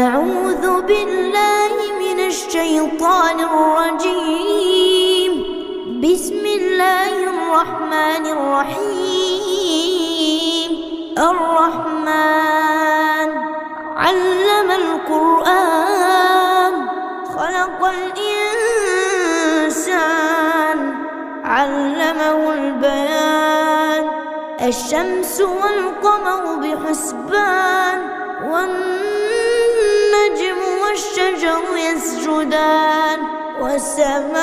أعوذ بالله من الشيطان الرجيم. بسم الله الرحمن الرحيم. الرحمن علم القرآن خلق الإنسان علمه البيان. الشمس والقمر بحسبان والنجم والشجر يسجدان. والسماء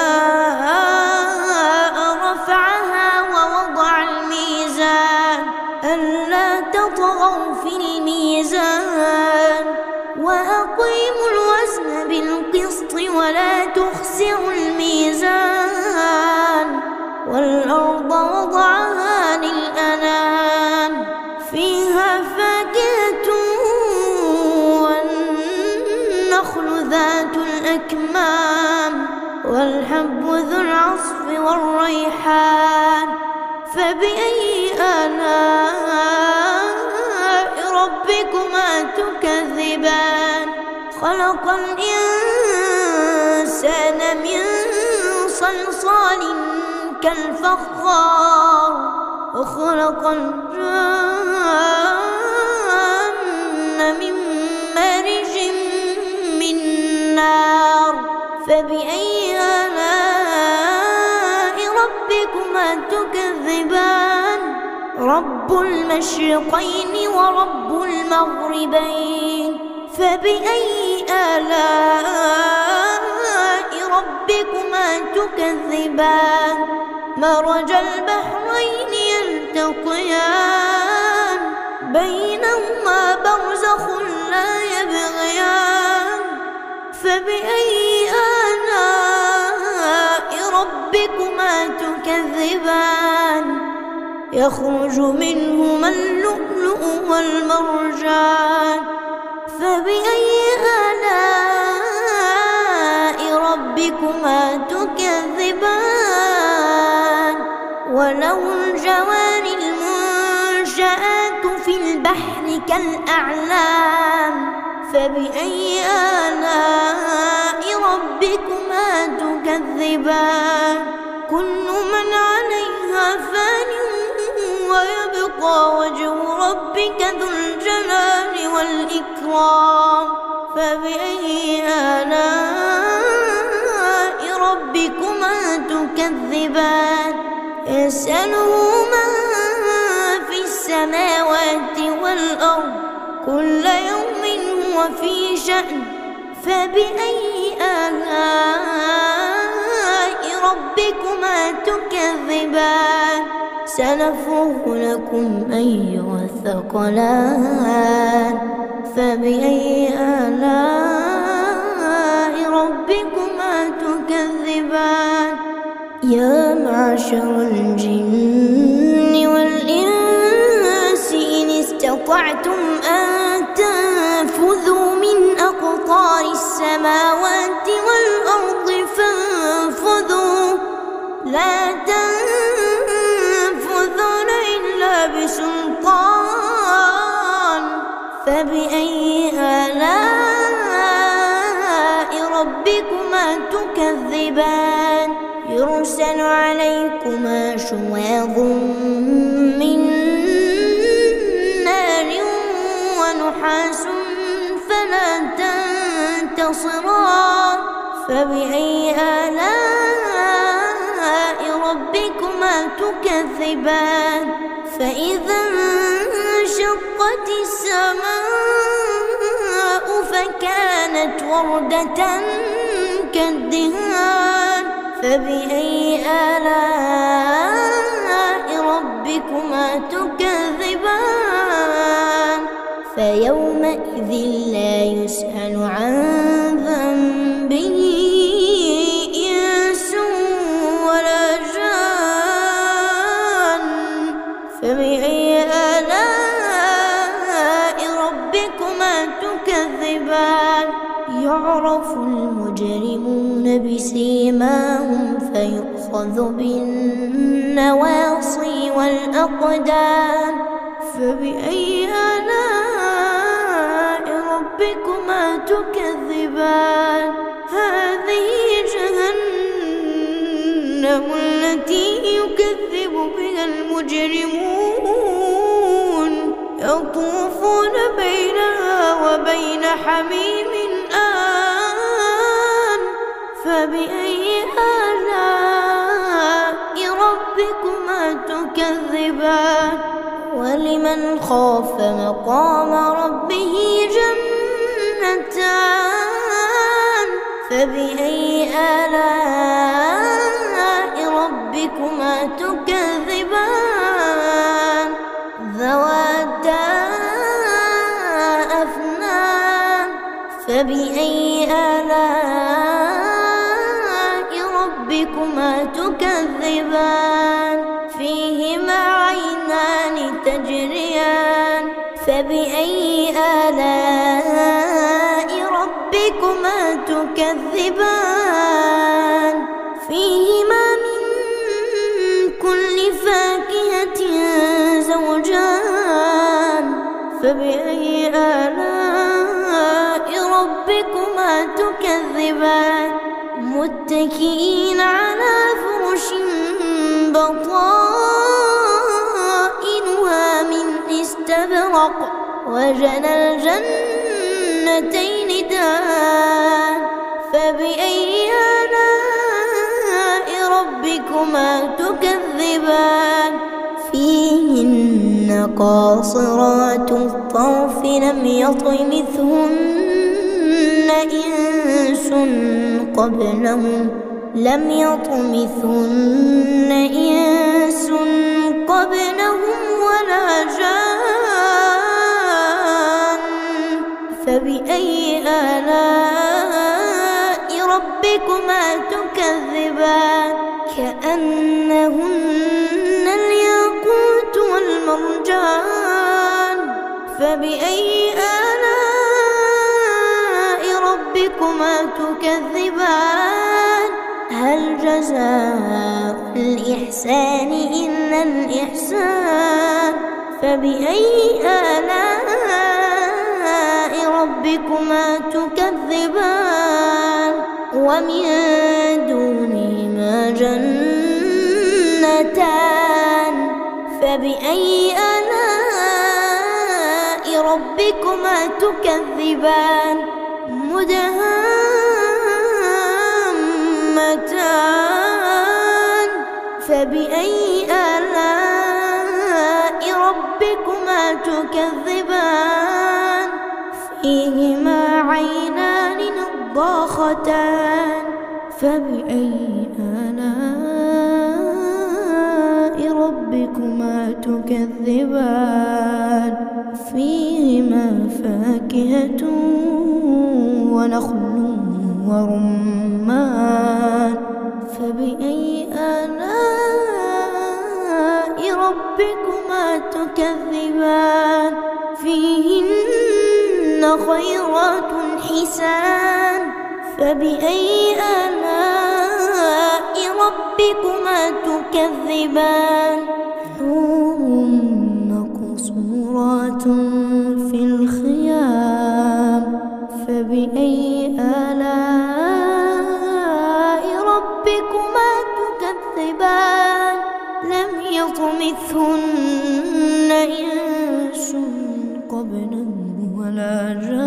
رفعها ووضع الميزان ألا تطغوا في الميزان وأقيموا الوزن بالقسط ولا تخسروا الميزان. والأرض وضعها للأنام فيها فاكهة والنخل ذات الأكمام والحب ذو العصف والريحان. فبأي آلاء ربكما تكذبان؟ خلق الإنسان من صلصال كالفخار وخلق الجن من مارج من نار. فبأي آلاء ربكما تكذبان؟ رب المشرقين ورب المغربين. فبأي آلاء ربكما تكذبان؟ مرج البحرين يلتقيان بينهما برزخ لا يبغيان. فبأي آلاء ربكما تكذبان؟ يخرج منهما اللؤلؤ والمرجان. فبأي آلاء ربكما تكذبان؟ وله الجوار المنشآت في البحر كالأعلام. فبأي آلاء ربكما تكذبان؟ كل من عليها فان ويبقى وجه ربك ذو الجلال والإكرام. فبأي آلاء ربكما تكذبان؟ يسأله من في السماوات والأرض كل يوم هو في شأن. فبأي آلاء ربكما تكذبان؟ سنفرغ لكم أيها الثقلان. فبأي آلاء ربكما تكذبان؟ يا معشر الجن والإنس إن استطعتم أن تنفذوا من أقطار السماوات والأرض فانفذوا لا تنفذون إلا بسلطان. فبأي آلاء ربكما تكذبان؟ يرسل عليكما شواظ من نار ونحاس فلا تنتصران. فبأي آلاء ربكما تكذبان؟ فإذا انشقت السماء فكانت وردة كالدهان. فبأي آلاء ربكما تكذبان؟ فيومئذ لا يسأل عن ذنبه إنس ولا جان. فبأي آلاء ربكما تكذبان؟ يعرف المجرمون بسيماهم فيؤخذ بالنواصي والأقدام. فبأي آلاء ربكما ربكما تكذبان هذه جهنم التي يكذب بها المجرمون يطوفون بينها وبين حميم آن فبأي آلاء ربكما تكذبان ولمن خاف مقام ربه جنتان فبأي آلاء ربكما تكذبان ذواتا أفنان فبأي آلاء ربكما تكذبان فيهما عينان تجريان فبأي آلاء ربكما تكذبان فيهما من كل فاكهة زوجان فبأي آلاء ربكما تكذبان متكئين على فرش بطائنها من استبرق وجنى الجنتين دان فبأي آلاء ربكما تكذبان فيهن قاصرات الطرف لم يطمثهن إنس قبلهم ولا جان فبأي آلاء ربكما تكذبان كأنهن الياقوت والمرجان فبأي آلاء ربكما تكذبان هل جزاء الإحسان إلا الإحسان فبأي آلاء ربكما تكذبان ومن دونهما جنتان فبأي آلاء ربكما تكذبان مدهامتان فبأي آلاء ربكما تكذبان فيهما عينان نضاختان فبأي آلاء ربكما تكذبان فيهما فاكهة ونخل ورمان فبأي آلاء ربكما تكذبان فيهن خيرات حسان فبأي آلاء ربكما تكذبان حور مقصورات في الخيام فبأي آلاء ربكما تكذبان لم يطمثهن إنس قبلهم ولا جان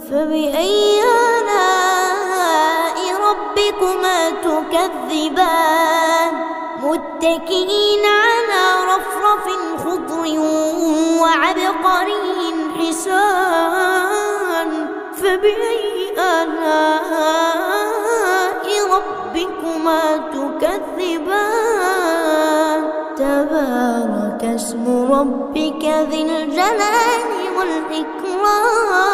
فبأي آلاء ربكما تكذبان متكئين على رفرف خضر وعبقري حسان فبأي آلاء ربكما تكذبان تبارك اسم ربك ذي الجلال والإكرام